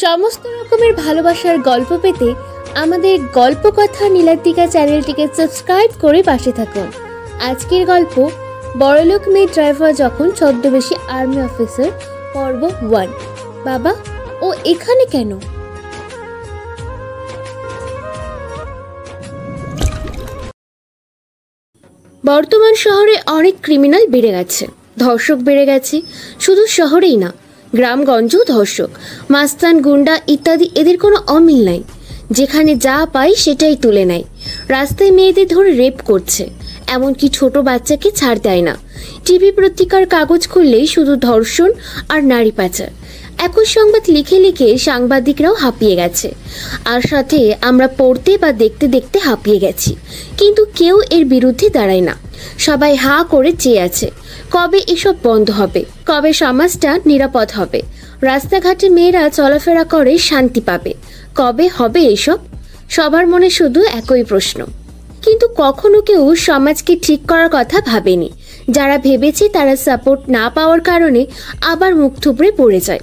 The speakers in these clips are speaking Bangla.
সমস্ত রকমের ভালোবাসার গল্প পেতে আমাদের গল্পকথা নীলাদ্রিকা চ্যানেলটিকে সাবস্ক্রাইব করে পাশে থাকুন। আজকের গল্প বড়লোক মেয়ে ড্রাইভার যখন ছদ্মবেশী আর্মি অফিসার, পর্ব 1। বাবা, ও এখানে কেন? বর্তমান শহরে অনেক ক্রিমিনাল বেড়ে গেছে, ধর্ষক বেড়ে গেছে। শুধু শহরেই না, গ্রামগঞ্জেও ধর্ষক, মাস্তান, গুন্ডা ইত্যাদি, এদের কোনো অমিল নাই। যেখানে যা পাই সেটাই তুলে নেয়। রাস্তায় মেয়েদের ধরে রেপ করছে, এমনকি ছোট বাচ্চাকে ছাড় দেয় না। টিভি পত্রিকার কাগজ খুললেই শুধু ধর্ষণ আর নারী পাচার। একই সংবাদ লিখে লিখে সাংবাদিকরাও হাঁপিয়ে গেছে, আর সাথে আমরা পড়তে বা দেখতে দেখতে হাঁপিয়ে গেছি। কিন্তু কেউ এর বিরুদ্ধে দাঁড়ায় না, সবাই হাঁ করে চেয়ে আছে। কবে এসব বন্ধ হবে? কবে সমাজটা নিরাপদ হবে? রাস্তাঘাটে মেয়েরা চলাফেরা করে শান্তি পাবে? কবে হবে এসব? সবার মনে শুধু একই প্রশ্ন। কিন্তু কখনো কেউ সমাজকে ঠিক করার কথা ভাবেনি। যারা ভেবেছে তারা সাপোর্ট না পাওয়ার কারণে আবার মুখ থুবড়ে পড়ে যায়,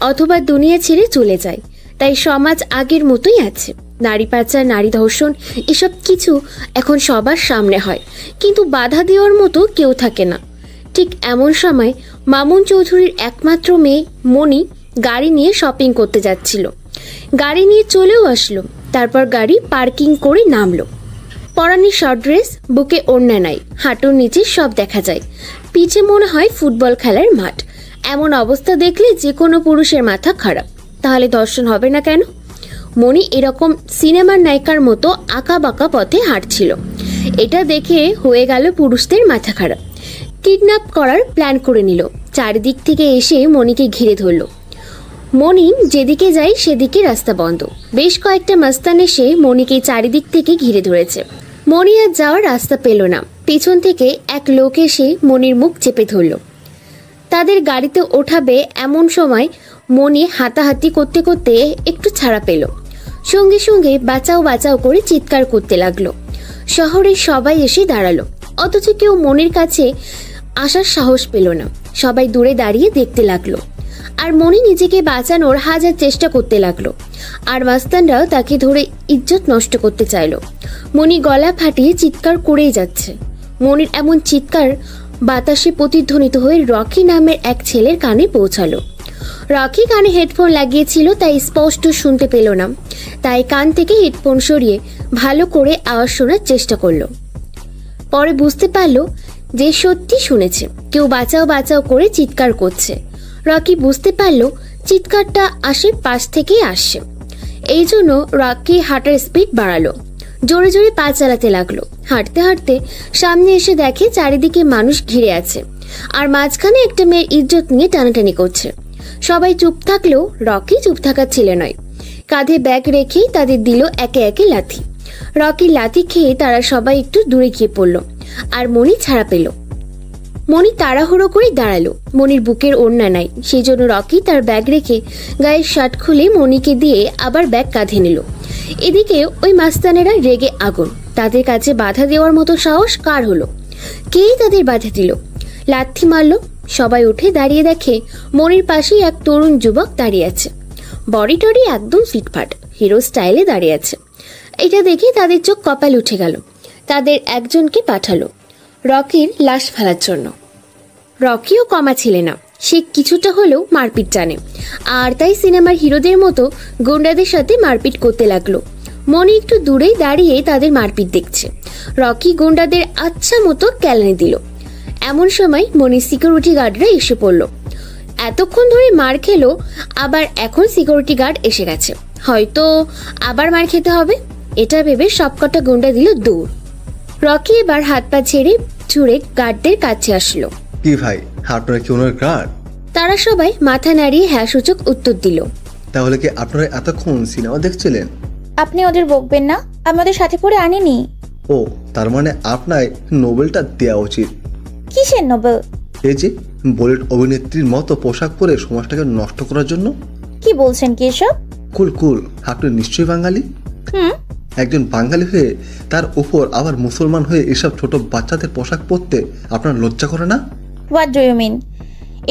অথবা দুনিয়া ছেড়ে চলে যায়। তাই সমাজ আগের মতোই আছে। নারী পাচার, নারী ধর্ষণ, এসব কিছু এখন সবার সামনে হয়, কিন্তু বাধা দেওয়ার মতো কেউ থাকে না। ঠিক এমন সময় মামুন চৌধুরীর একমাত্র মেয়ে মণি গাড়ি নিয়ে শপিং করতে যাচ্ছিল। গাড়ি নিয়ে চলেও আসলো, তারপর গাড়ি পার্কিং করে নামলো। পরানি শর্ট ড্রেস, বুকে ওড়না নাই, হাঁটুর নিচে সব দেখা যায়। পিছে মনে হয় ফুটবল খেলার মাঠ। এমন অবস্থা দেখলে যে কোনো পুরুষের মাথা খারাপ। তাহলে ধর্ষণ হবে না কেন? মণি এরকম সিনেমার নায়িকার মতো আঁকা বাঁকা পথে হাঁটছিল। এটা দেখে হয়ে গেল পুরুষদের মাথা খারাপ। কিডন্যাপ করার প্ল্যান করে নিল। চারিদিক থেকে এসে মণিকে ঘিরে ধরল। মণি যেদিকে যায় সেদিকে রাস্তা বন্ধ। বেশ কয়েকটা মাস্তান এসে মণিকে চারিদিক থেকে ঘিরে ধরেছে। মণি আর যাওয়ার রাস্তা পেল না। পিছন থেকে এক লোক এসে মণির মুখ চেপে ধরল। তাদের গাড়িতে ওঠাবে এমন সময় মণি হাতাহাতি করতে করতে একটু ছাড়া পেল। সঙ্গে সঙ্গে বাঁচাও বাঁচাও করে চিৎকার করতে লাগলো। শহরের সবাই এসে দাঁড়ালো, অথচ কেউ মণির কাছে আসার সাহস পেল না। সবাই দূরে দাঁড়িয়ে দেখতে লাগলো, আর মণি নিজেকে বাঁচানোর হাজার চেষ্টা করতে লাগলো। আর মাস্তানরাও তাকে ধরে ইজ্জত নষ্ট করতে চাইলো। মণি গলা ফাটিয়ে চিৎকার করেই যাচ্ছে। মণির এমন চিৎকার বাতাসে প্রতিধ্বনিত হয়ে রকি নামের এক ছেলের কানে পৌঁছালো। রকি কানে হেডফোন লাগিয়েছিল, তাই স্পষ্ট শুনতে পেল না। তাই কান থেকে হেডফোন সরিয়ে ভালো করে আওয়াজ শোনার চেষ্টা করলো। পরে বুঝতে পারলো যে সত্যি শুনেছে, কেউ বাঁচাও বাঁচাও করে চিৎকার করছে। রকি বুঝতে পারলো চিৎকারটা আসে পাশ থেকেই আসছে। এই জন্য রকি হাঁটার স্পিড বাড়ালো, জোরে জোরে পা চালাতে লাগলো। হাঁটতে হাঁটতে সামনে এসে দেখে চারিদিকে মানুষ ঘিরে আছে, আর মাঝখানে একটা মেয়ের ইজ্জত নিয়ে টানাটানি করছে। সবাই চুপ থাকলেও রকি চুপ থাকার ছেলে নয়। কাঁধে ব্যাগ রেখেই তাদের দিল একে একে লাথি। রকির লাথি খেয়ে তারা সবাই একটু দূরে গিয়ে পড়লো, আর মণি ছাড়া পেল। মণি তাড়াহুড়ো করে দাঁড়ালো। মণির বুকের ওড়না নাই, সেই জন্য রকি তার ব্যাগ রেখে গায়ের শার্ট খুলে মণিকে দিয়ে আবার ব্যাগ কাঁধে নিল। এদিকে ওই মাস্তানেরা রেগে আগুন। তাদের কাছে বাধা দেওয়ার মতো সাহস কার হলো? কেই তাদের বাধা দিল? লাথি মারলো। সবাই উঠে দাঁড়িয়ে দেখে মণির পাশেই এক তরুণ যুবক দাঁড়িয়ে আছে। বডি টডি একদম ফিটফাট, হিরো স্টাইলে দাঁড়িয়ে আছে। এটা দেখে তাদের চোখ কপাল উঠে গেল। তাদের একজনকে পাঠালো রকির লাশ ফেলার জন্য। রকিও কমা ছেলে না, সে কিছুটা হলেও মারপিট জানে, আর তাই সিনেমার হিরোদের মতো গুন্ডাদের সাথে মারপিট করতে লাগলো। মণি একটু দূরেই দাঁড়িয়ে তাদের মারপিট দেখছে। রকি গুন্ডাদের আচ্ছা মতো ক্যালানি দিল। এমন সময় মণির সিকিউরিটি গার্ডরা এসে পড়লো। এতক্ষণ ধরে মার খেলো, আবার এখন সিকিউরিটি গার্ড এসে গেছে, হয়তো আবার মার খেতে হবে। এটা ভেবে সবকটা গুন্ডা দিল দৌড়। রকি এবার হাত পা ছেড়ে ছুড়ে গার্ডদের কাছে আসলো। কি ভাই, আপনারা কি ওনার গার্ড? তারা সবাই মাথা নাড়িয়ে হ্যাঁ সূচক উত্তর দিল। তাহলে কি আপনারা এতক্ষণ সিনেমা দেখছিলেন? আপনি ওদের বকবেন না, আমি ওদের সাথে করে আনিনি। ও, তার মানে আপনার নোবেলটা দেওয়া উচিত। কিসের নোবেল? এই যে বলিউড অভিনেত্রীর মতো পোশাক পরে সমাজটাকে নষ্ট করার জন্য। কি বলছেন কি এসব? কুল কুল, আপনি নিশ্চয়ই বাঙালি। একজন বাঙালি হয়ে তার উপর আবার মুসলমান হয়ে এসব ছোট বাচ্চাদের পোশাক পরতে আপনার লজ্জা করে না? What do you mean?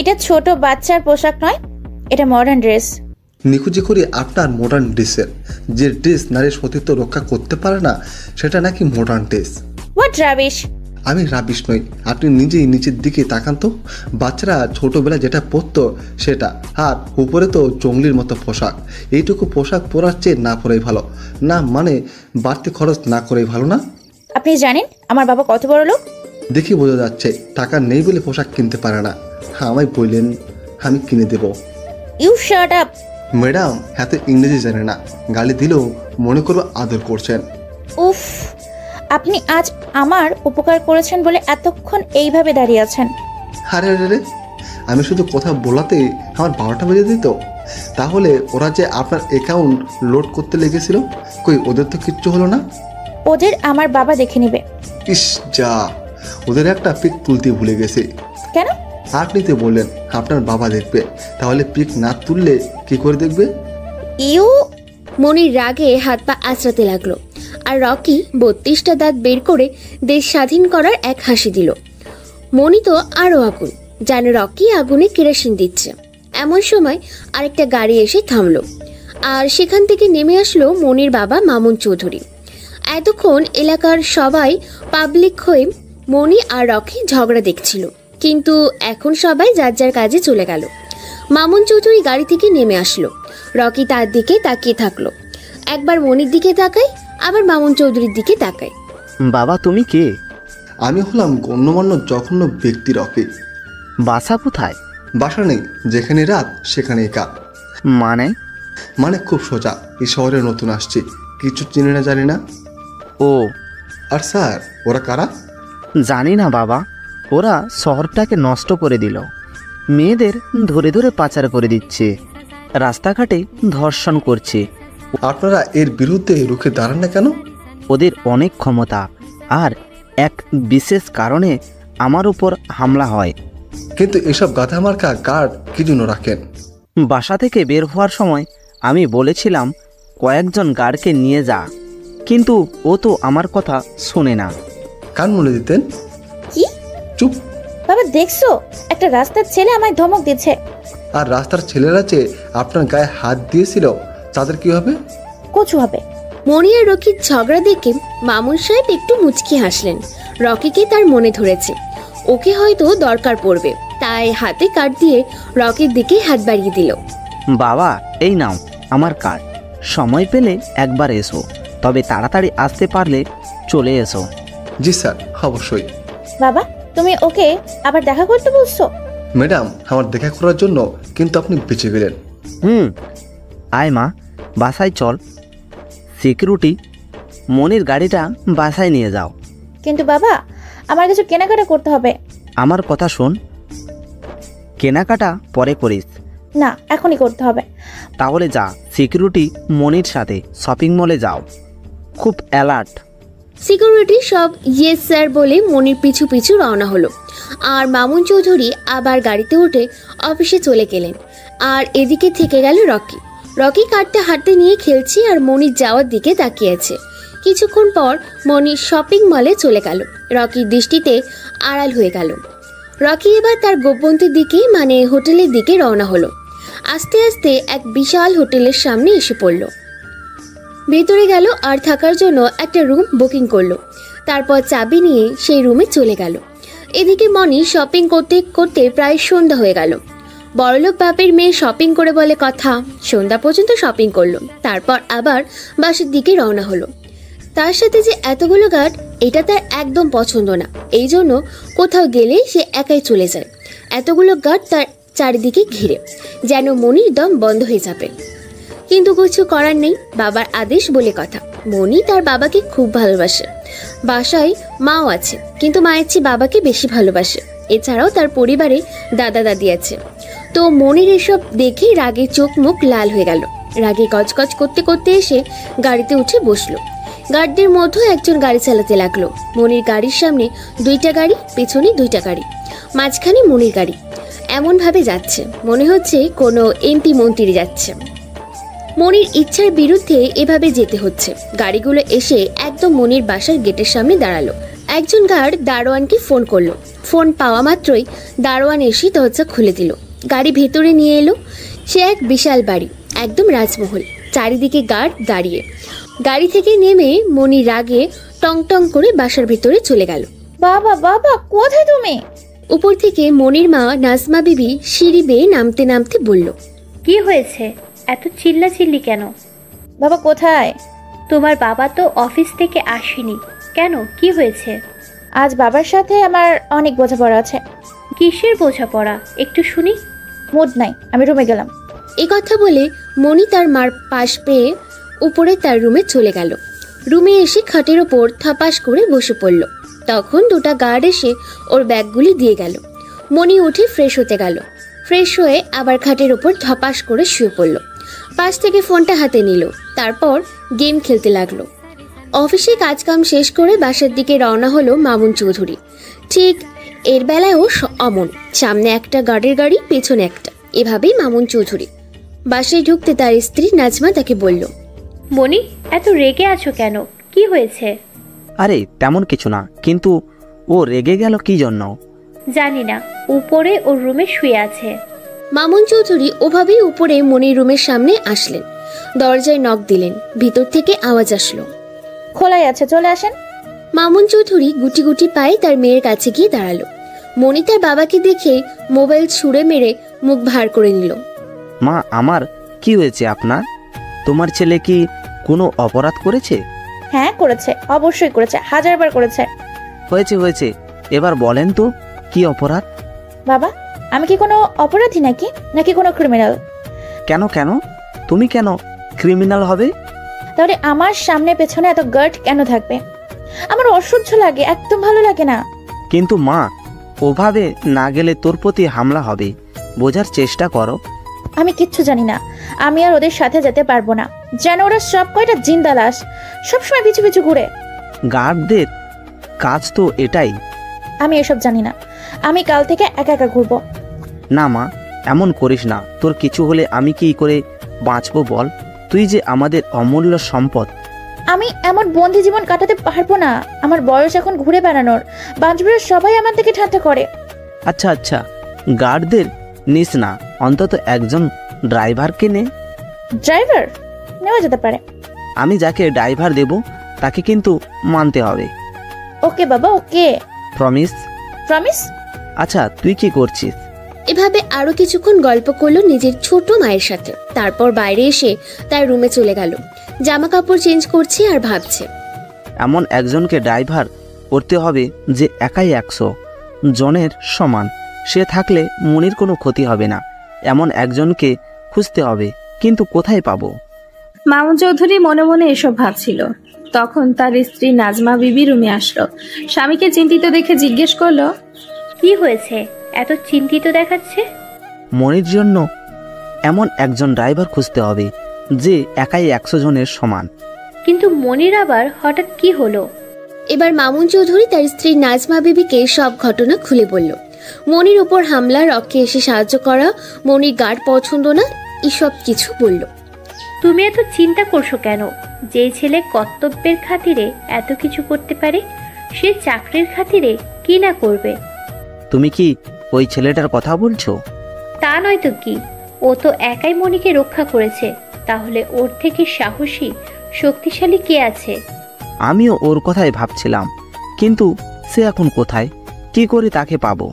এটা ছোট বাচ্চার পোশাক নয়, এটা মডার্ন ড্রেস। নিখুঁজি করে আপনার মডার্ন ড্রেসের, যে ড্রেস নারীর সতীত্ব রক্ষা করতে পারে না সেটা নাকি মডার্ন ড্রেস। What rubbish! আমি রাবিশ নই, আপনি নিজেই নিচের দিকে তাকান তো। বাচ্চারা ছোটোবেলায় যেটা পরতো সেটা, আর উপরে তো জঙ্গলির মতো পোশাক। এইটুকু পোশাক পরার চেয়ে না পরাই ভালো, না মানে বাড়তি খরচ না করেই ভালো না? আপনি জানেন আমার বাবা কত বড় লোক? দেখি বোঝা যাচ্ছে টাকা নেই বলে পোশাক কিনতে পারে না। হ্যাঁ, আমায় বললেন, আমি কিনে দেব। You shut up! ম্যাডাম এত ইংরেজি জানে না, গালি দিলেও মনে করবো আদর করছেন। উফ, আপনি আজ আমার উপকার করেছেন বলে এতক্ষণ এইভাবে দাঁড়িয়ে আছেন। আরে আরে রে, আমি শুধু কথা বলাতেই আমার 12টা বেজে দিত। তাহলে ওরা যে আপনার অ্যাকাউন্ট লোড করতে লেগেছিল, কই ওদের তো কিচ্ছু হলো না? ওদের আমার বাবা দেখে নেবে। ইস যা, ওদের একটা পিক তুলতে ভুলে গেছে। কেন? আপনি তো বললেন আপনার বাবা দেখবে, তাহলে পিক না তুললে কি করে দেখবে? ইউ! মনির রাগে হাত পা আঁচড়াতে লাগলো, আর রকি 32টা দাঁত বের করে দেশ স্বাধীন করার এক হাসি দিল। মনি তো আরো আগুন, যেন রকি আগুনে কেরোসিন দিচ্ছে। এমন সময় আরেকটা গাড়ি এসে থামলো, আর সেখান থেকে নেমে আসলো মনির বাবা মামুন চৌধুরী। এতক্ষণ এলাকার সবাই পাবলিক হয়ে মনি আর রকি ঝগড়া দেখছিল, কিন্তু এখন সবাই যার যার কাজে চলে গেল। মামুন চৌধুরী গাড়ি থেকে নেমে আসলো, রকি তার দিকে তাকিয়ে থাকলো। একবার মনির দিকে তাকায়, আবার মামুন চৌধুরীর দিকে তাকায়। বাবা তুমি কে? আমি হলাম গণ্যমান্য জঘন্য ব্যক্তি রকি। বাসা কোথায়? বাসা নেই, যেখানে রাত সেখানেই কাজ। মানে খুব সোজা, এই শহরে নতুন আসছি, কিছু চিনি না জানি না। ও আর স্যার ওরা কারা? জানি না বাবা, ওরা শহরটাকে নষ্ট করে দিল। মেয়েদের ধরে ধরে পাচার করে দিচ্ছে, রাস্তাঘাটে ধর্ষণ করছে। আপনারা এর বিরুদ্ধে রুখে দাঁড়ান না কেন? ওদের অনেক ক্ষমতা, আর এক বিশেষ কারণে আমার উপর হামলা হয়। কিন্তু এসব গাধামার্কা গার্ড কি জন্য রাখেন? বাসা থেকে বের হওয়ার সময় আমি বলেছিলাম কয়েকজন গার্ডকে নিয়ে যা, কিন্তু ও তো আমার কথা শোনে না। কান মনে দিতেন। কি? চুপ। বাবা দেখছো, একটা রাস্তার ছেলে আমায় ধমক দিচ্ছে। আর রাস্তার ছেলেরা যে আপনার গায়ে হাত দিয়েছিল, তাদের কি হবে? কচু হবে। মনি আর রকির ঝগড়া দেখে মামুন সাহেব একটু মুচকি হাসলেন। রকিকে তার মনে ধরেছে, ওকে হয়তো দরকার পড়বে, তাই হাতে কার্ড দিয়ে রকির দিকে হাত বাড়িয়ে দিল। বাবা এই নাও আমার কার্ড, সময় পেলে একবার এসো, তবে তাড়াতাড়ি আসতে পারলে চলে এসো। জি স্যার, অবশ্যই। বাবা তুমি ওকে আবার দেখা করতে বলছো? ম্যাডাম আমার দেখা করার জন্য কিন্তু আপনি বেঁচে গেলেন। আয় মা, বাসায় চল। সিকিউরিটি, মনির গাড়িটা বাসায় নিয়ে যাও। কিন্তু বাবা আমার কিছু কেনাকাটা করতে হবে। আমার কথা শোন, কেনাকাটা পরে করিস। না, এখনই করতে হবে। তাহলে যা, সিকিউরিটি মনির সাথে শপিং মলে যাও, খুব অ্যালার্ট। সিকিউরিটি সব ইয়েস স্যার বলে মনির পিছু পিছু রওনা হলো, আর মামুন চৌধুরী আবার গাড়িতে উঠে অফিসে চলে গেলেন। আর এদিকে থেকে গেল রকি। রকি কাটতে হাঁটতে নিয়ে খেলছে আর মনির যাওয়ার দিকে তাকিয়ে আছে। কিছুক্ষণ পর মনির শপিং মলে চলে গেল, রকির দৃষ্টিতে আড়াল হয়ে গেল। রকি এবার তার গব্বন্তের দিকে মানে হোটেলের দিকে রওনা হলো। আস্তে আস্তে এক বিশাল হোটেলের সামনে এসে পড়ল। ভেতরে গেল আর থাকার জন্য একটা রুম বুকিং করলো। তারপর চাবি নিয়ে সেই রুমে চলে গেল। এদিকে মনি শপিং করতে করতে প্রায় সন্ধ্যা হয়ে গেল। বড়লোক বাপের মেয়ে শপিং করে বলে কথা, সন্ধ্যা পর্যন্ত শপিং করলো, তারপর আবার বাসার দিকে রওনা হলো। তার সাথে যে এতগুলো গার্ড, এটা তার একদম পছন্দ না। এই জন্য কোথাও গেলে সে একাই চলে যায়। এতগুলো গার্ড তার চারিদিকে ঘিরে, যেন মনির দম বন্ধ হয়ে যাবে। কিন্তু কিছু করার নেই, বাবার আদেশ বলে কথা। মনি তার বাবাকে খুব ভালোবাসে। বাসায় মাও আছে, কিন্তু মায়ের চেয়ে বাবাকে বেশি ভালোবাসে। এছাড়াও তার পরিবারে দাদা দাদি আছে। তো মনির এসব দেখে রাগে চোখ মুখ লাল হয়ে গেল। রাগে গজগজ করতে করতে এসে গাড়িতে উঠে বসলো। গার্ডদের মধ্যে একজন গাড়ি চালাতে লাগলো। মনির গাড়ির সামনে 2টা গাড়ি, পেছনে 2টা গাড়ি, মাঝখানে মনির গাড়ি। এমনভাবে যাচ্ছে মনে হচ্ছে কোনো এমপি মন্ত্রী যাচ্ছে। মনির ইচ্ছার বিরুদ্ধে এভাবে যেতে হচ্ছে। গাড়িগুলো এসে একদম মনির বাসার গেটের সামনে দাঁড়ালো। একজন গার্ড দারোয়ানকে ফোন করলো। ফোন পাওয়া মাত্রই দারোয়ান এসে দরজা খুলে দিল। গাড়ি ভেতরে নিয়ে এলো। সে এক বিশাল বাড়ি, একদম রাজমহল, চারিদিকে গার্ড দাঁড়িয়ে। গাড়ি থেকে নেমে মনি রাগে টং টং করে বাসার ভেতরে চলে গেল। বাবা বাবা, কোথায় তুমি? উপর থেকে মনির মা নাজমা বিবি সিঁড়ি বেয়ে নামতে নামতে বলল, কি হয়েছে? এত চিল্লাচিল্লি কেন? বাবা কোথায়? তোমার বাবা তো অফিস থেকে আসেনি কেন? কি হয়েছে? আজ বাবার সাথে আমার অনেক বোঝাপড়া আছে। কিসের বোঝাপড়া একটু শুনি। মুড নাই, আমি রুমে গেলাম। এ কথা বলে মনি তার মার পাশ পেয়ে উপরে তার রুমে চলে গেল। রুমে এসে খাটের ওপর থাপাস করে বসে পড়ল। তখন দুটা গার্ড এসে ওর ব্যাগগুলি দিয়ে গেল। মনি উঠে ফ্রেশ হতে গেল। ফ্রেশ হয়ে আবার খাটের ওপর ধপাস করে শুয়ে পড়ল। পাশ থেকে ফোনটা হাতে নিল, তারপর গেম খেলতে লাগলো। অফিসে কাজকাম শেষ করে বাসার দিকে রওনা হলো মামুন চৌধুরী। ঠিক এর বেলায়ও অমন, সামনে একটা গার্ডের গাড়ি, পেছনে একটা, এভাবেই মামুন চৌধুরী। বাসায় ঢুকতে তার স্ত্রী নাজমা তাকে বলল, মনি, এত রেগে আছো কেন? কি হয়েছে? আরে তেমন কিছু না, কিন্তু ও রেগে গেল কি জন্য? জানি না, উপরে ওর রুমে শুয়ে আছে। মামুন চৌধুরী ওভাবেই উপরে মনির রুমের সামনে আসলেন। দরজায় নক দিলেন, ভিতর থেকে আওয়াজ আসলো, খোলাই আছে, চলে আসেন। মামুন চৌধুরী গুটি গুটি পায়ে তার মেয়ের কাছে গিয়ে দাঁড়ালো। মনি তার বাবাকে দেখে মোবাইল ছুঁড়ে মেরে মুখ ভার করে নিল। মা, আমার কি হয়েছে? আপনার তোমার ছেলে কি কোনো অপরাধ করেছে? হ্যাঁ করেছে, অবশ্যই করেছে, হাজারবার করেছে। হয়েছে হয়েছে, এবার বলেন তো কি অপরাধ? বাবা, আমি কি কোনো অপরাধী নাকি কোনো ক্রিমিনাল? কেন কেন তুমি কেন ক্রিমিনাল হবে? তাহলে আমার সামনে পেছনে এত গার্ড কেন থাকবে? আমার অসহ্য লাগে, একদম ভালো লাগে না। কিন্তু মা, ওভাবে না গেলে তোর প্রতি হামলা হবে, বোঝার চেষ্টা করো। আমি কিচ্ছু জানি না, আমি আর ওদের সাথে যেতে পারবো না। যেন ওরা সব কয়টা জিন্দা লাশ, সবসময় পিছু পিছু ঘুরে। গার্ডদের কাজ তো এটাই। আমি এসব জানি না, আমি কাল থেকে একা একা ঘুরবো। না মা, এমন করিস না। তোর কিছু হলে আমি কি করে বাঁচবো বল? তুই যে আমাদের অমূল্য সম্পদ। আমি এমন বন্দি জীবন কাটাতে পারবো না। আমার বয়স এখন ঘুরে বেড়ানোর। বাঞ্চবের সবাই আমার থেকে ঠাট্টা করে। আচ্ছা আচ্ছা, গার্ডদের নিস না, অন্তত একজন ড্রাইভারকে নে। ড্রাইভার নেওয়া যেতে পারে। আমি যাকে ড্রাইভার দেব তাকে কিন্তু মানতে হবে। ওকে বাবা, ওকে। প্রমিস? প্রমিস। আচ্ছা, তুই কি করছিস? এভাবে আরো কিছুক্ষণ গল্প করলো নিজের ছোট মায়ের সাথে। তারপর বাইরে এসে তার রুমে চলে গেল। জামা কাপড় চেঞ্জ করছে আর ভাবছে, এমন একজনকে ড্রাইভার করতে হবে যে একাই 100 জনের সমান। সে থাকলে মনির কোনো ক্ষতি হবে না। এমন একজনকে খুঁজতে হবে, কিন্তু কোথায় পাবো? মামুন চৌধুরী মনে মনে এসব ভাবছিল। তখন তার স্ত্রী নাজমা বিবি রুমে আসলো। স্বামীকে চিন্তিত দেখে জিজ্ঞেস করলো, কি হয়েছে? এত চিন্তিত দেখাচ্ছে। মনির জন্য এমন একজন ড্রাইভার খুঁজতে হবে যে একাই 100 জনের সমান। কিন্তু মনির আবার হঠাৎ কি হলো? এবার মামুন চৌধুরী তার স্ত্রী নাজমা বিবিকে সব ঘটনা খুলে বলল। মনির উপর হামলা, রককে এসে সাহায্য করা, মনির গার্ড পছন্দ না, এসব কিছু বলল। তুমি এত চিন্তা করছো কেন? যে ছেলে কর্তব্যের খাতিরে এত কিছু করতে পারে, সে চাকরির খাতিরে কি না করবে? তুমি কি ওই ছেলেটার কথা বলছো? তা নয় তো কি, ও তো একাই মনিকে রক্ষা করেছে। তাহলে ওর থেকে সাহসী, শক্তিশালী কে আছে? আমিও ওর কথাই ভাবছিলাম, কিন্তু সে এখন কোথায়? কি করে তাকে পাবো?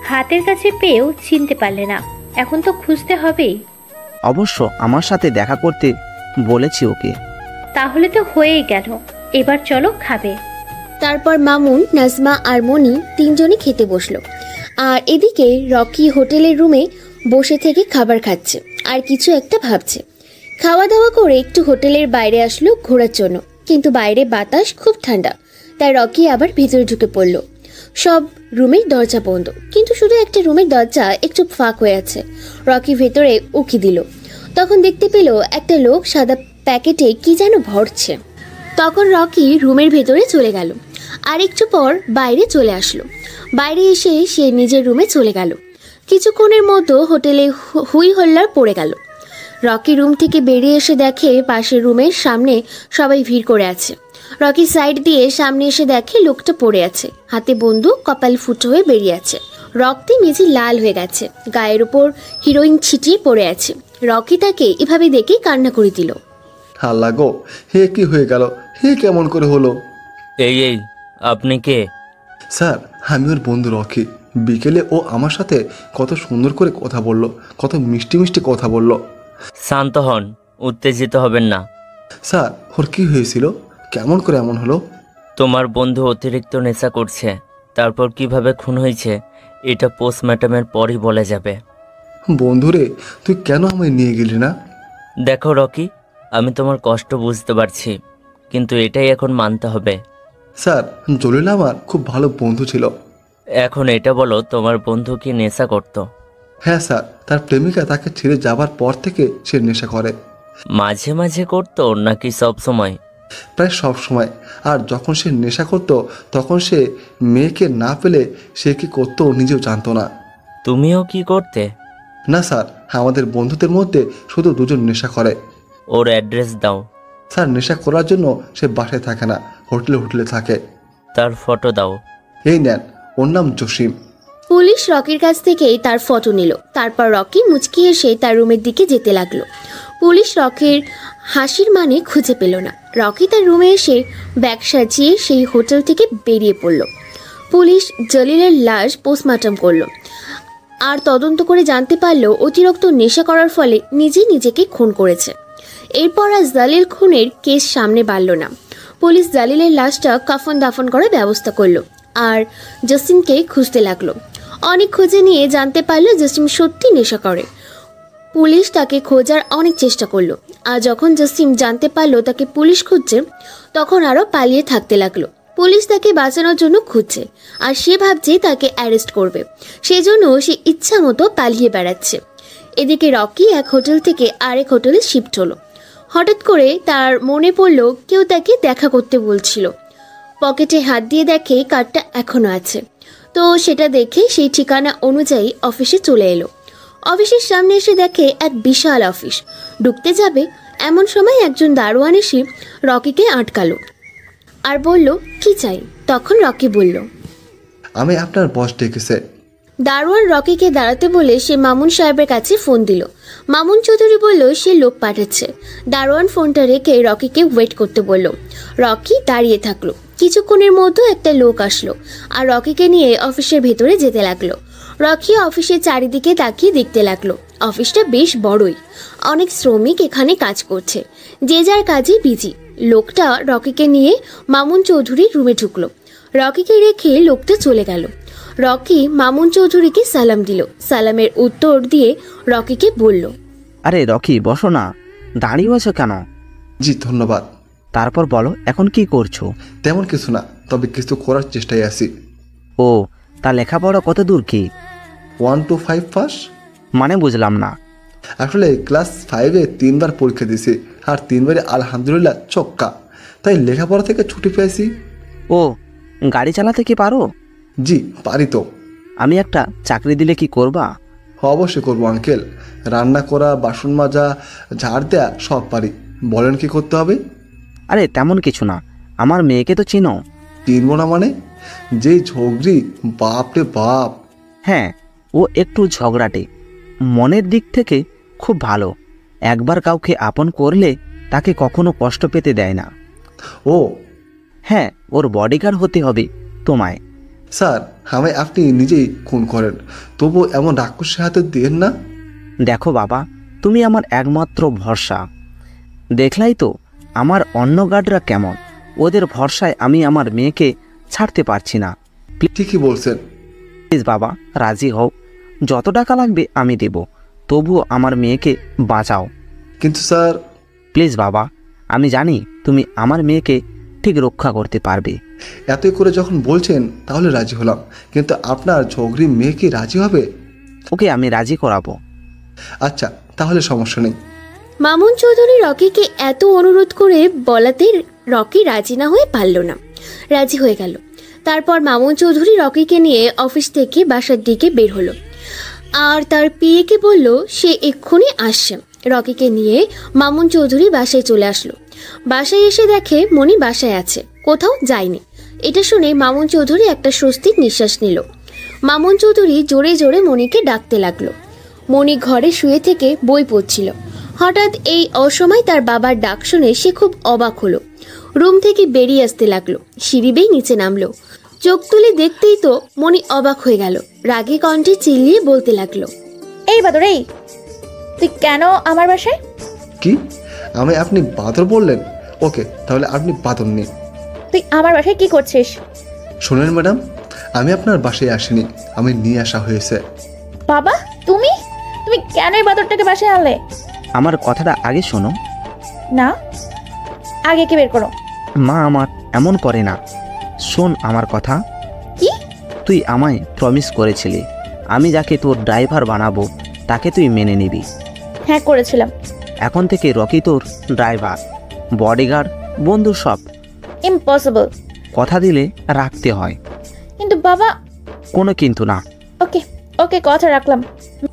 হাতের কাছে পেয়েও চিনতে পারলে না, এখন তো খুঁজতে হবেই। অবশ্য আমার সাথে দেখা করতে বলেছি ওকে। তাহলে তো হয়েই গেল, এবার চলো খাবে। তারপর মামুন, নাজমা আর মনি তিনজনই খেতে বসলো। আর এদিকে রকি হোটেলের রুমে বসে থেকে খাবার খাচ্ছে আর কিছু একটা ভাবছে। খাওয়া দাওয়া করে একটু হোটেলের বাইরে আসলো ঘোরার জন্য, কিন্তু বাইরে বাতাস খুব ঠান্ডা, তাই রকি আবার ভিতরে ঢুকে পড়লো। সব রুমের দরজা বন্ধ, কিন্তু শুধু একটা রুমের দরজা একটু ফাঁক হয়ে আছে। রকি ভেতরে উকি দিল, তখন দেখতে পেল একটা লোক সাদা প্যাকেটে কি যেন ভরছে। তখন রকি রুমের ভেতরে চলে গেল আর একটু পর বাইরে চলে আসলো। বাইরে এসে সে নিজের রুমে চলে গেল। কিছুক্ষণের মতো হোটেলে হুই হল্লার পড়ে গেল। রকি রুম থেকে বেরিয়ে এসে দেখে পাশের রুমের সামনে সবাই ভিড় করে আছে। রকি সাইড দিয়ে সামনে এসে দেখে লোকটা পড়ে আছে, হাতে বন্দুক, কপাল ফুটো হয়ে বেরিয়ে আছে। রক্তে মেঝে লাল হয়ে গেছে, গায়ের উপর হিরোইন ছিটিয়ে পড়ে আছে। রকি তাকে এভাবে দেখে কান্না করে দিল। আল্লাহ গো, হে কি হয়ে গেল, হে কেমন করে হলো? এই আপনি কে? স্যার, আমি ওর বন্ধু রকি। বিকেলে ও আমার সাথে কত সুন্দর করে কথা বলল, কত মিষ্টি মিষ্টি কথা বলল। শান্ত হন, উত্তেজিত হবেন না। স্যার, ওর কি হয়েছিল, কেমন করে এমন হলো? তোমার বন্ধু অতিরিক্ত নেশা করছে, তারপর কিভাবে খুন হয়েছে এটা পোস্টমর্টমের পরই বলা যাবে। বন্ধুরে, তুই কেন আমায় নিয়ে গেলি না? দেখো রকি, আমি তোমার কষ্ট বুঝতে পারছি, কিন্তু এটাই এখন মানতে হবে। স্যার, জলিল আমার খুব ভালো বন্ধু ছিল। এখন এটা বলো, তোমার বন্ধু কি নেশা করতো? হ্যাঁ স্যার, তার প্রেমিকা তাকে ছেড়ে যাবার পর থেকে সে নেশা করে। মাঝে মাঝে করতো নাকি সব সময়? প্রায় সব সময়। আর যখন সে নেশা করত তখন সে মেয়েকে না পেলে সে কি করতো নিজেও জানতো না। তুমিও কি করতে? না স্যার, আমাদের বন্ধুদের মধ্যে শুধু দুজন নেশা করে। ওর অ্যাড্রেস দাও। স্যার, নেশা করার জন্য সে বাসায় থাকে না, হোটেলে হোটেলে থাকে। তার ফটো দাও। এই নেন, ওর নাম জসিম। পুলিশ রকির কাছ থেকে তার ফটো নিল। তারপর রকি মুচকি এসে তার রুমের দিকে যেতে লাগলো। পুলিশ রকির হাসির মানে খুঁজে পেল না। রকি তার রুমে এসে ব্যাগ সাজিয়ে সেই হোটেল থেকে বেরিয়ে পড়ল। পুলিশ জলিলের লাশ পোস্টমর্টম করলো আর তদন্ত করে জানতে পারলো অতিরিক্ত নেশা করার ফলে নিজেই নিজেকে খুন করেছে। এরপর আর জালিল খুনের কেস সামনে বাড়ল না। পুলিশ জালিলের লাশটা কাফন দাফন করার ব্যবস্থা করলো আর জসিমকে খুঁজতে লাগলো। অনেক খুঁজে নিয়ে জানতে পারলো জসিম সত্যি নেশা করে। পুলিশ তাকে খোঁজার অনেক চেষ্টা করলো। আর যখন জসিম জানতে পারলো তাকে পুলিশ খুঁজছে, তখন আরও পালিয়ে থাকতে লাগলো। পুলিশ তাকে বাঁচানোর জন্য খুঁজছে আর সে ভাবছে তাকে অ্যারেস্ট করবে, সেজন্য সে ইচ্ছা মতো পালিয়ে বেড়াচ্ছে। এদিকে রকি এক হোটেল থেকে আরেক হোটেলে শিফট হলো। হঠাৎ করে তার মনে পড়ল কেউ তাকে দেখা করতে বলছিল। পকেটে হাত দিয়ে দেখে কার্ডটা এখনো আছে, তো সেটা দেখে সেই ঠিকানা অনুযায়ী অফিসে চলে এলো। অফিসের সামনে এসে দেখে এক বিশাল অফিস। ঢুকতে যাবে এমন সময় একজন দারোয়ান এসে রকিকে আটকালো আর বলল, কি চাই? তখন রকি বলল, আমি আপনার বস ডেকেছে। দারোয়ান রকিকে দাঁড়াতে বলে সে মামুন সাহেবের কাছে ফোন দিল। মামুন চৌধুরী বলল সে লোক পাঠাচ্ছে। দারোয়ান ফোনটা রেখে রকিকে ওয়েট করতে বলল। রকি দাঁড়িয়ে থাকলো। কিছুক্ষণের মধ্যে একটা লোক আসলো আর রকিকে নিয়ে অফিসের ভেতরে যেতে লাগলো। রকি অফিসের চারিদিকে তাকিয়ে দেখতে লাগলো। অফিসটা বেশ বড়ই, অনেক শ্রমিক এখানে কাজ করছে, যে যার কাজে বিজি। লোকটা রকিকে নিয়ে মামুন চৌধুরীর রুমে ঢুকলো। রকিকে রেখে লোকটা চলে গেল। রকি মামুন চৌধুরীকে সালাম দিল। সালামের উত্তর দিয়ে রকিকে বলল, আরে রকি, বসো না, দাঁড়িয়ে আছো কেন? জি ধন্যবাদ। তারপর বলো, এখন কি করছো? তেমন কিছু না, তবে কিছু করার চেষ্টায় আছি। ও, তা লেখাপড়া কত দূর কি? 1 to 5 পাস। মানে বুঝলাম না। আসলে ক্লাস 5-এ 3বার পরীক্ষা দিয়েছি আর 3বারে আলহামদুলিল্লাহ চক্কা, তাই লেখাপড়া থেকে ছুটি পেয়েছি। ও, গাড়ি চালাতে কি পারো? জি পারি তো। আমি একটা চাকরি দিলে কি করবা? অবশ্যই করবো আঙ্কেল। রান্না করা, বাসন মাজা, ঝাড় দেয়া সব পারি। বলেন কি করতে হবে? আরে তেমন কিছু না, আমার মেয়েকে তো চিনো। চিনব না মানে? যেই ঝগড়ি, বাপ রে বাপ। হ্যাঁ, ও একটু ঝগড়াটে, মনের দিক থেকে খুব ভালো। একবার কাউকে আপন করলে তাকে কখনো কষ্ট পেতে দেয় না। ও হ্যাঁ, ওর বডিগার্ড হতে হবে তোমায়। স্যার, আমায় আপনি নিজেই খুন করেন, তবু এমন রাক্ষসের হাতে দিয়েন না। দেখো বাবা, তুমি আমার একমাত্র ভরসা। দেখলাই তো আমার অন্য গার্ডরা কেমন, ওদের ভরসায় আমি আমার মেয়েকে ছাড়তে পারছি না। ঠিকই বলছেন। প্লিজ বাবা, রাজি হও। যত টাকা লাগবে আমি দেব, তবুও আমার মেয়েকে বাঁচাও। কিন্তু স্যার। প্লিজ বাবা, আমি জানি তুমি আমার মেয়েকে ঠিক রক্ষা করতে পারবে। এতই করে যখন বলছেন তাহলে রাজি হলাম, কিন্তু আপনার ঝগড়ি মেয়ে কি রাজি হবে? ওকে আমি রাজি করাবো। আচ্ছা, তাহলে সমস্যা নেই। মামুন চৌধুরী রকিকে এত অনুরোধ করে বলাতে রকি রাজি না হয়ে পারল না। রাজি হয়ে গেল। তারপর মামুন চৌধুরী রকিকে নিয়ে অফিস থেকে বাসার দিকে বের হলো আর তার পিএকে বলল সে এক্ষুনি আসছে। রকিকে নিয়ে মামুন চৌধুরী বাসায় চলে আসলো। বাসায় এসে দেখে মনি বাসায় আছে, কোথাও যায়নি। এটা শুনে মামুন চৌধুরী একটা স্বস্তির নিঃশ্বাস নিল। মামুন চৌধুরী জোরে জোরে মনিকে ডাকতে লাগলো। মণি ঘরে শুয়ে থেকে বই পড়ছিল। হঠাৎ এই অসময় তার বাবার ডাক শুনে সে খুব অবাক হলো। রুম থেকে বেরিয়ে আসতে লাগলো, সিঁড়ি বেয়ে নিচে নামলো। চোখ তুলে দেখতেই তো মণি অবাক হয়ে গেল, রাগে কণ্ঠে চিল্লিয়ে বলতে লাগলো, এই বাদর, এই তুই কেন আমার বাসায়? কি? আমি আপনি বাদর বললেন? ওকে, তাহলে আপনি বাদর নিন। তুই আমার বাসায় কি করছিস? শোনেন ম্যাডাম, আমি আপনার বাসায় আসিনি, আমি নিয়ে আসা হয়েছে। বাবা, তুমি তুমি কেন এই বাদরটাকে বাসায় আনলে? আমার কথাটা আগে শোনো। না, আগে কি বের করো। মা আমার এমন করে না, শোন আমার কথা। কি? তুই আমায় প্রমিস করেছিলি আমি যাকে তোর ড্রাইভার বানাবো তাকে তুই মেনে নিবি। হ্যাঁ, করেছিলাম। এখন থেকে রকি তোর ড্রাইভার, বডিগার্ড, বন্ধু সব। ইম্পসিবল। কথা দিলে রাখতে হয়। কিন্তু বাবা। কোনো কিন্তু না। ওকে ওকে, কথা রাখলাম।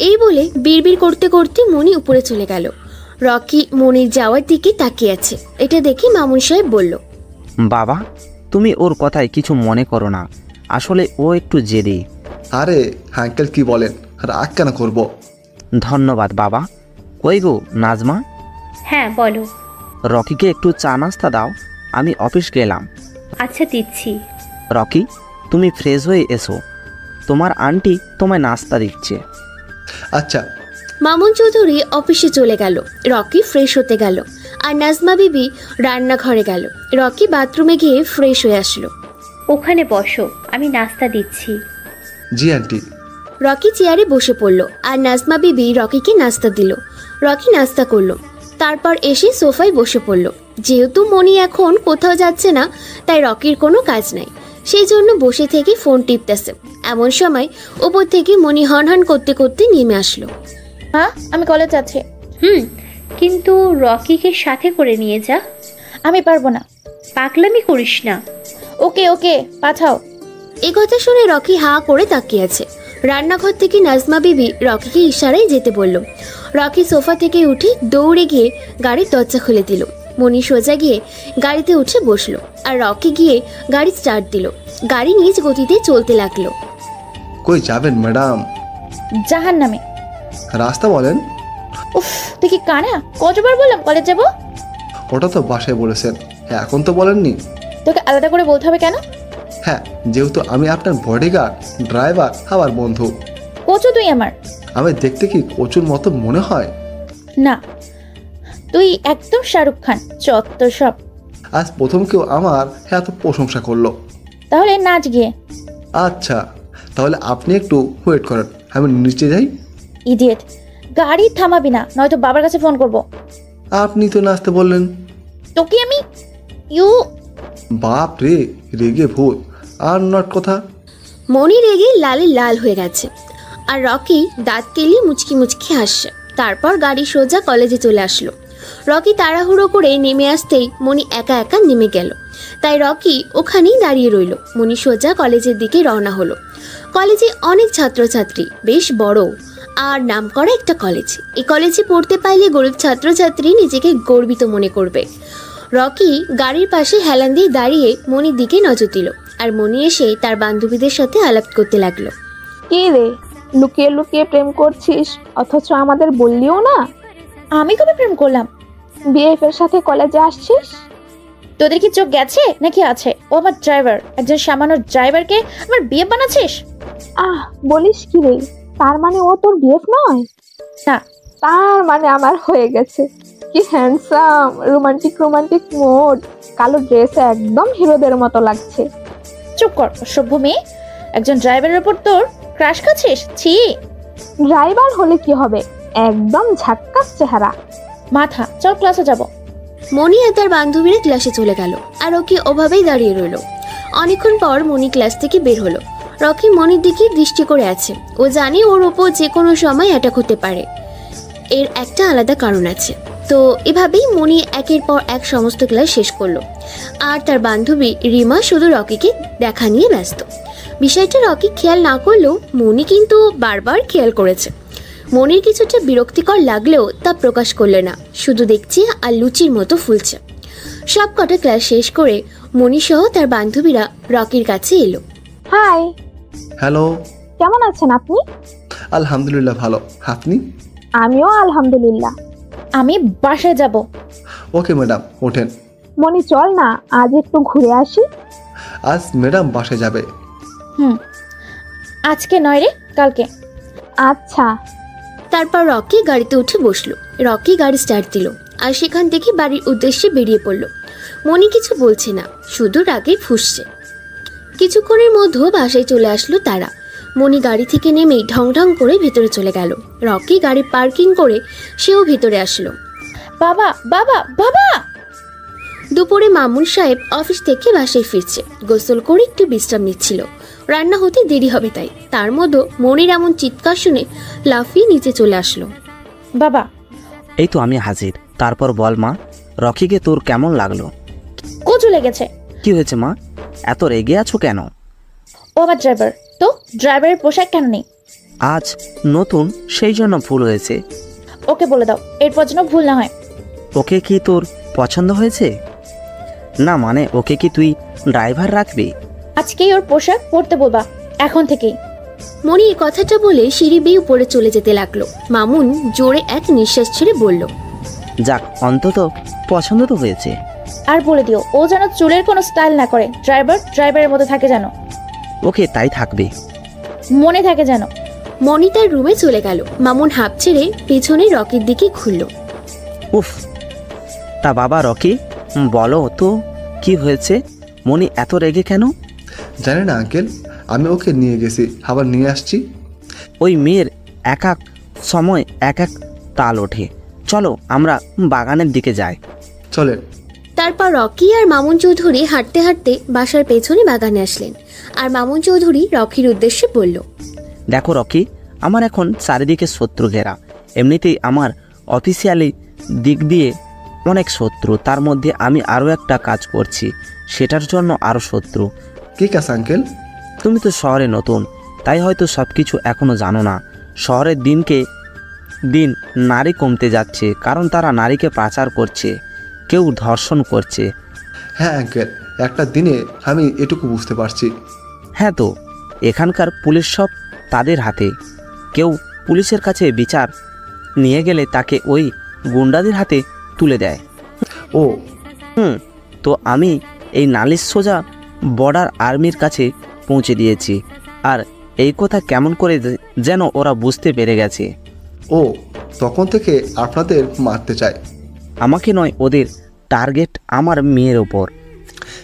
এই বলে বিড়বিড় করতে করতে মণি উপরে চলে গেল। রকি মণির যাওয়ার দিকে তাকিয়ে আছে। এটা দেখে মামুন সাহেব বলল, বাবা, তুমি ওর কথায় কিছু মনে করো না, আসলে ও একটু জেদি। আরে আঙ্কেল কি বলেন, রাগ কেন করব? ধন্যবাদ বাবা। কই গো নাজমা, হ্যাঁ বলো। রকিকে একটু চা নাস্তা দাও, আমি অফিস গেলাম। আচ্ছা দিচ্ছি। রকি, তুমি ফ্রেশ হয়ে এসো, তোমার আন্টি তোমায় নাস্তা দিচ্ছে। আচ্ছা। মামুন চৌধুরী অফিসে চলে গেল। রকি ফ্রেশ হতে গেল আর নাজমা বিবি রান্নাঘরে গেল। রকি বাথরুমে গিয়ে ফ্রেশ হয়ে আসলো। ওখানে বসো, আমি নাস্তা দিচ্ছি। জি আন্টি। রকি চেয়ারে বসে পড়ল আর নাজমা বিবি রকিকে নাস্তা দিল। রকি নাস্তা করলো, তারপর এসে সোফায় বসে পড়ল। যেহেতু মণি এখন কোথাও যাচ্ছে না, তাই রকির কোনো কাজ নাই, সেই জন্য বসে থেকে ফোন টিপতেছে। এমন সময় ওপর থেকে মণি হনহন করতে করতে নেমে আসলো। হ্যাঁ, আমি কলেজ যাচ্ছি। কিন্তু রকিকে সাথে করে নিয়ে যা। আমি পারবো না। পাগলামি করিস না। ওকে ওকে, পাঠাও। এ কথা শুনে রকি হা করে তাকিয়ে আছে। রান্নাঘর থেকে নাজমা বিবি রকিকে ইশারায় যেতে বলল। রকি সোফা থেকে উঠে দৌড়ে গিয়ে গাড়ির দরজা খুলে দিল। মণি সোজা গিয়ে গাড়িতে উঠে বসলো আর রকি গিয়ে গাড়ি স্টার্ট দিল। গাড়ি নিজ গতিতে চলতে লাগলো। কই যাবেন ম্যাডাম? জাহান্নামে। রাস্তা বলেন। উফ, তুই কি কানা? কতবার বললাম কলেজ যাবো? ওটা তো বাসায় বলেছেন, হ্যাঁ এখন তো বলেননি। তোকে আলাদা করে বলতে হবে কেন? হ্যাঁ, যেহেতু আমি আপনার বডিগার্ড, ড্রাইভার, আবার বন্ধু। কোচো তুই আমার? আমি দেখতে কি কচুর মতো মনে হয়? না, তুই একদম শাহরুখ খান, চত্বর সব। আজ প্রথম কেউ আমার এত প্রশংসা করলো। তাহলে নাচ গিয়ে। আচ্ছা, তাহলে আপনি একটু ওয়েট করেন, আমি নিচে যাই। ইডিয়েট, গাড়ি থামাবি না, নয়তো বাবার কাছে ফোন করব। আপনি তো নাচতে বললেন। তোকে আমি বাপ রে, রেগে ভূত। আর নট কথা। মণি রেগে লালে লাল হয়ে গেছে আর রকি দাঁত কেলিয়ে মুচকি মুচকি হাসছে। তারপর গাড়ি সোজা কলেজে চলে আসলো। রকি তাড়াহুড়ো করে নেমে আসতেই মণি একা একা নেমে গেল, তাই রকি ওখানেই দাঁড়িয়ে রইল। মণি সোজা কলেজের দিকে রওনা হলো। কলেজে অনেক ছাত্রছাত্রী, বেশ বড় আর নামকরা একটা কলেজ। এই কলেজে পড়তে পারলে গরিব ছাত্রছাত্রী নিজেকে গর্বিত মনে করবে। রকি গাড়ির পাশে হেলান দিয়ে দাঁড়িয়ে মণির দিকে নজর দিল আর মণি এসে তার বান্ধবীদের সাথে আলাপ করতে লাগলো। কি রে, লুকিয়ে লুকিয়ে প্রেম করছিস অথচ আমাদের বললিও না? আমি কবে প্রেম করলাম? বিএফ এর সাথে কলেজে আসছিস? তোদের কি চোখ গেছে নাকি আছে? ও আমার ড্রাইভার, একজন সামান্য ড্রাইভারকে আমার বিয়ে বানাচ্ছিস? বলিস কি রে, তার মানে ও তোর বিএফ নয়? না। তার মানে আমার হয়ে গেছে। কি হ্যান্ডসাম, রোমান্টিক রোমান্টিক মোড, কালো ড্রেসে একদম হিরোদের মতো লাগছে। চুপ কর অসভ্য মেয়ে, একজন ড্রাইভারের উপর তোর ক্রাশ খাচ্ছিস? ছি। ড্রাইভার হলে কি হবে, একদম ঝাক্কাস চেহারা। মাথা, চল ক্লাসে যাব। মণি আর তার বান্ধবীরা ক্লাসে চলে গেল আর রকি ওভাবেই দাঁড়িয়ে রইল। অনেকক্ষণ পর মণি ক্লাস থেকে বের হলো। রকি মণির দিকে দৃষ্টি করে আছে। ও জানে ওর ওপর যে কোনো সময় অ্যাটাক হতে পারে। এর একটা আলাদা কারণ আছে। তো এভাবেই মণি একের পর এক সমস্ত ক্লাস শেষ করলো আর তার বান্ধবী রিমা শুধু রকিকে দেখা নিয়ে ব্যস্ত। বিষয়টা রকি খেয়াল না করলেও মণি কিন্তু বারবার খেয়াল করেছে। মনির কিছুটা বিরক্তিকর লাগলেও তা প্রকাশ করল না, শুধু দেখছে আর লুচির মতো ফুলছে। সব কটা ক্লাস শেষ করে মনি সহ তার বান্ধবীরা রকির কাছে এলো। হাই। হ্যালো। কেমন আছেন আপনি? আলহামদুলিল্লাহ ভালো। আপনি? আমিও আলহামদুলিল্লাহ। আমি বাসায় যাব। ওকে ম্যাডাম, ওঠেন। মনি চল না, আজ একটু ঘুরে আসি। আজ ম্যাডাম বাসে যাবে? আজকে নয় রে, কালকে। আচ্ছা। তারপর রকি গাড়িতে উঠে বসলো। রকি গাড়ি স্টার্ট দিল আর সেখান থেকে বাড়ির উদ্দেশ্যে বেরিয়ে পড়ল। মনি কিছু বলছে না, শুধু রাগে ফুঁসছে। কিছুক্ষণের মধ্যে বাসায় চলে আসলো তারা। মনি গাড়ি থেকে নেমেই ঢং ঢং করে ভেতরে চলে গেল। রকি গাড়ি পার্কিং করে সেও ভেতরে আসলো। বাবা বাবা বাবা! দুপুরে মামুন সাহেব অফিস থেকে বাসায় ফিরছে। গোসল করে একটু বিশ্রাম নিচ্ছিল। রান্না হতে দেরি হবে তাই। তার মধ্যে মনির এমন চিৎকার শুনে লাফিয়ে নিচে চলে আসলো। বাবা! এই তো আমি হাজির। তারপর বল মা, রকিকে তোর কেমন লাগলো? কচু লেগেছে। কি হয়েছে মা, এত রেগে আছো কেন? ও আমার ড্রাইভার, তো ড্রাইভারের পোশাক কেন নেই? আজ নতুন, সেই জন্য ভুল হয়েছে। ওকে বলে দাও এরপর যেন ভুল না হয়। ওকে কি তোর পছন্দ হয়েছে? না মানে ওকে কি তুই ড্রাইভার রাখবি? আজকেই ওর পোশাক পরতে বলবা, এখন থেকেই। মনি এই কথাটা বলে সিঁড়ি বেয়ে উপরে চলে যেতে লাগলো। মামুন জোরে এক নিঃশ্বাস ছেড়ে বলল, যাক, অন্তত পছন্দ তো হয়েছে। আর বলে দিও ও যেন চুলের কোনো স্টাইল না করে, ড্রাইভারের মধ্যে থাকে যেন। ওকে, তাই থাকবে। মনে থাকে যেন। মনি তার রুমে চলে গেল। মামুন হাঁপ ছেড়ে পেছনে রকির দিকে ঘুরল। উফ! তা বাবা রকি, বলো তো কি হয়েছে? মনি এত রেগে কেন? জানি না আঙ্কেল, আমি ওকে নিয়ে গেছি, আবার নিয়ে আসছি। ওই মেয়ের এক এক সময় এক এক তাল ওঠে। চলো আমরা বাগানের দিকে যাই। চলেন। তারপর রকি আর মামুন চৌধুরী হাঁটতে হাঁটতে বাসার পেছনে বাগানে আসলেন। আর মামুন চৌধুরী রকির উদ্দেশ্যে বলল, দেখো রকি, আমার এখন চারিদিকে শত্রু ঘেরা। এমনিতেই আমার অফিসিয়ালি দিক দিয়ে অনেক শত্রু, তার মধ্যে আমি আরও একটা কাজ করছি, সেটার জন্য আরও শত্রু। কি কাজ আঙ্কেল? তুমি তো শহরে নতুন, তাই হয়তো সব কিছু এখনও জানো না। শহরের দিনকে দিন নারী কমতে যাচ্ছে, কারণ তারা নারীকে পাচার করছে, কেউ ধর্ষণ করছে। হ্যাঁ আঙ্কেল, একটা দিনে আমি এটুকু বুঝতে পারছি। হ্যাঁ, তো এখানকার পুলিশ সব তাদের হাতে। কেউ পুলিশের কাছে বিচার নিয়ে গেলে তাকে ওই গুন্ডাদের হাতে তুলে দেয়। ও তো আমি এই নালিশ সোজা বর্ডার আর্মির কাছে পৌঁছে দিয়েছি, আর এই কথা কেমন করে যেন ওরা বুঝতে পেরে গেছে। ও তখন থেকে আপনাদের মারতে চায়? আমাকে নয়, ওদের টার্গেট আমার মেয়ের ওপর।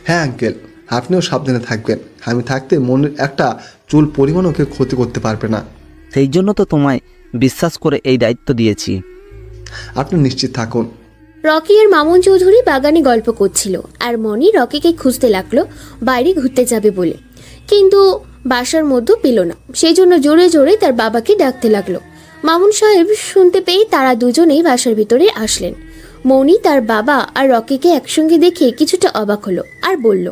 হ্যাঁ আঙ্কেল, আপনিও সাবধানে থাকবেন। আমি থাকতে মনের একটা চুল পরিমাণ ওকে ক্ষতি করতে পারবে না। সেই জন্য তো তোমায় বিশ্বাস করে এই দায়িত্ব দিয়েছি। আপনি নিশ্চিত থাকুন। রকি আর মামুন চৌধুরী বাগানে গল্প করছিল আর মনি রকিকে খুঁজতে লাগলো বাইরে ঘুরতে যাবে বলে, কিন্তু বাসার মধ্যে পেল না। সেই জন্য জোরে জোরে তার বাবাকে ডাকতে লাগলো। মামুন সাহেব শুনতে পেয়ে তারা দুজনেই বাসার ভিতরে আসলেন। মনি তার বাবা আর রকিকে একসঙ্গে দেখে কিছুটা অবাক হলো আর বলল,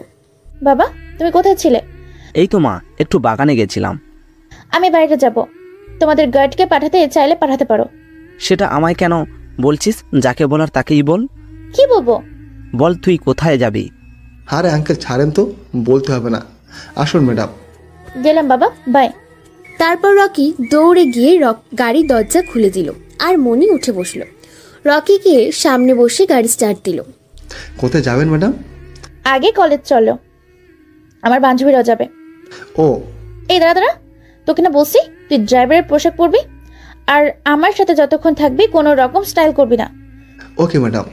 বাবা তুমি কোথায় ছিলে? এই তো মা, একটু বাগানে গেছিলাম। আমি বাইরে যাব, তোমাদের গার্ডকে পাঠাতে চাইলে পাঠাতে পারো। সেটা আমায় কেন বলছিস? যাকে বলার তাকেই বল। কি বলবো? বল তুই কোথায় যাবি। আরে আঙ্কেল ছাড়েন তো, বলতে হবে না। আসুন ম্যাডাম। গেলাম বাবা, বাই। তারপর রকি দৌড়ে গিয়ে গাড়ির দরজা খুলে দিল আর মনি উঠে বসলো। রকিকে সামনে বসে গাড়ি স্টার্ট দিল। কোথায় যাবেন ম্যাডাম? আগে কলেজ চলো, আমার বান্ধবীরাও যাবে। ও এই দাঁড়া, তোকে না বলছি তুই ড্রাইভারের পোশাক পরবি, আর আমার সাথে যতক্ষণ থাকবি কোনো রকম স্টাইল করবি না। Okay madam.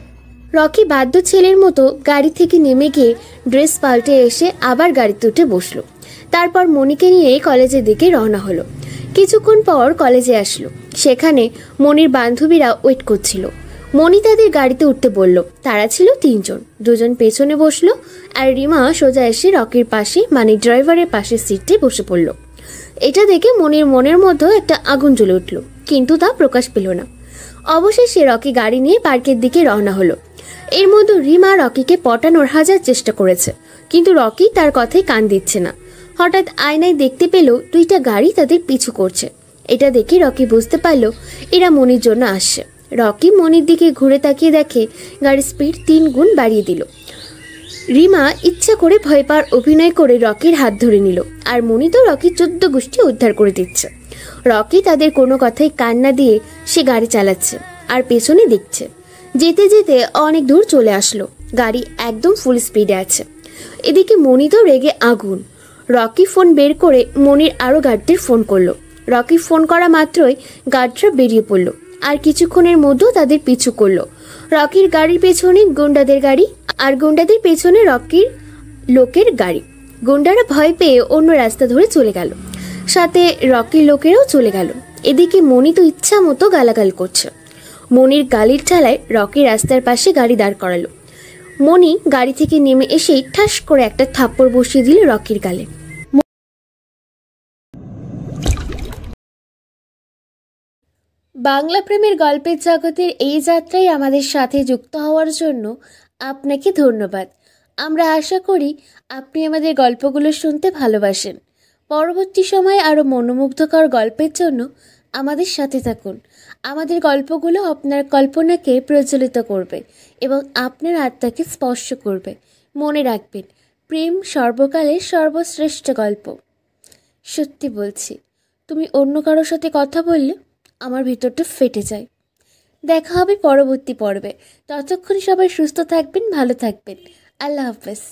রকি বাধ্য ছেলের মতো গাড়ি থেকে নেমে গিয়ে ড্রেস পাল্টে এসে আবার গাড়িতে উঠে বসলো। তারপর মনিকে নিয়ে কলেজের দিকে রওনা হলো। কিছুক্ষণ পর কলেজে আসলো। সেখানে মনির বান্ধবীরা ওয়েট করছিল। মনি তাদের গাড়িতে উঠতে বলল। তারা ছিল 3 জন। 2 জন পেছনে বসলো আর রিমা সোজা এসে রকির পাশে মানে ড্রাইভারের পাশের সিটে বসে পড়ল। এটা দেখে মনির মনের মধ্যে একটা আগুন জ্বলে উঠল, কিন্তু তা প্রকাশ পেল না। অবশেষে রকি গাড়ি নিয়ে পার্কের দিকে রওনা হলো। এর মধ্যে রিমা রকিকে পটানোর হাজার চেষ্টা করেছে, কিন্তু রকি তার কথায় কান দিচ্ছে না। হঠাৎ আয়নায় দেখতে পেল 2টা গাড়ি তাদের পিছু করছে। এটা দেখে রকি বুঝতে পারল এরা মনির জন্য আসছে। রকি মনির দিকে ঘুরে তাকিয়ে দেখে গাড়ির স্পিড 3 গুণ বাড়িয়ে দিল। রিমা ইচ্ছা করে ভয় পাওয়ার অভিনয় করে রকির হাত ধরে নিল, আর মনি তো রকি 14 গোষ্ঠী উদ্ধার করে দিচ্ছে। রকি তাদের কোনো কথাই কান না দিয়ে সে গাড়ি চালাচ্ছে আর পেছনে দেখছে। যেতে যেতে অনেক দূর চলে আসলো, গাড়ি একদম ফুল স্পিডে আছে। এদিকে মনি তো রেগে আগুন। রকি ফোন বের করে মনির আরও গার্ডদের ফোন করলো। রকি ফোন করা মাত্রই গার্ডরা বেরিয়ে পড়লো আর কিছুক্ষণের মধ্যেও তাদের পিছু করলো। রকির গাড়ির পেছনে গুন্ডাদের গাড়ি, আর গুন্ডাদের পেছনে রকির লোকের গাড়ি। গুন্ডারা ভয় পেয়ে অন্য রাস্তা ধরে চলে গেল, সাথে রকির লোকেরাও চলে গেল। এদিকে মনি তো ইচ্ছা মতো গালাগাল করছে। মনির গালির ঠেলায় রকি রাস্তার পাশে গাড়ি দাঁড় করালো। মনি গাড়ি থেকে নেমে এসেই ঠাস করে একটা থাপ্পড় বসিয়ে দিল রকির গালে। বাংলা প্রেমের গল্পের জগতের এই যাত্রায় আমাদের সাথে যুক্ত হওয়ার জন্য আপনাকে ধন্যবাদ। আমরা আশা করি আপনি আমাদের গল্পগুলো শুনতে ভালোবাসেন। পরবর্তী সময়ে আরও মনোমুগ্ধকর গল্পের জন্য আমাদের সাথে থাকুন। আমাদের গল্পগুলো আপনার কল্পনাকে প্রজ্বলিত করবে এবং আপনার আত্মাকে স্পর্শ করবে। মনে রাখবেন, প্রেম সর্বকালের সর্বশ্রেষ্ঠ গল্প। সত্যি বলছি, তুমি অন্য কারোর সাথে কথা বললে আমার ভিতরটা ফেটে যায়। দেখা হবে পরবর্তী পর্বে। ততক্ষণ সবাই সুস্থ থাকবেন, ভালো থাকবেন। আল্লাহ হাফেজ।